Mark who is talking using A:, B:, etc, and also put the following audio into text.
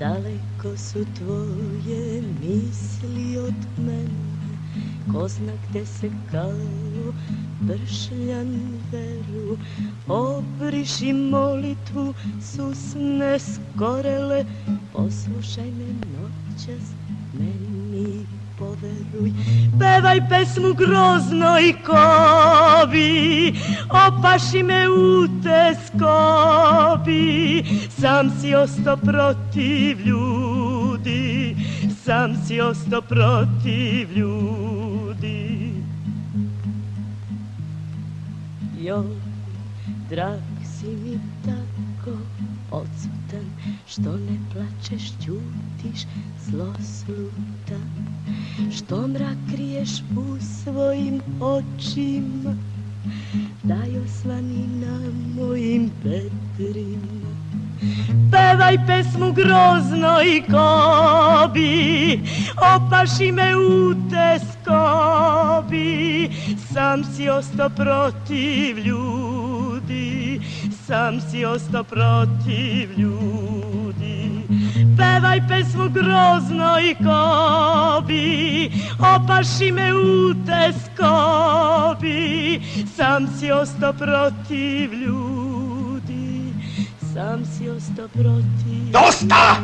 A: Daleko su tvoje misli od mene, ko zna gde se kao bršljan veru. Obriši molitvu, susne skorele, poslušaj me noćas, meni poveruj. Pevaj pesmu groznoj kobi, opaši me u teskobi. Sam si osto protiv ljudi, sam si osto protiv ljudi. Joj, drag si mi tako odsutan, što ne plačeš, ćutiš, zloslutan, što mrak kriješ u svojim očima, daj osvani na mojim bedrima. Pevaj pesmu groznoj kobi, opaši me u teskobi. Sam si osto protiv ljudi, sam si osto protiv ljudi. Pevaj pesmu groznoj kobi, opaši me u teskobi. Sam si osto protiv ljudi, sam si osto protiv...
B: Dosta!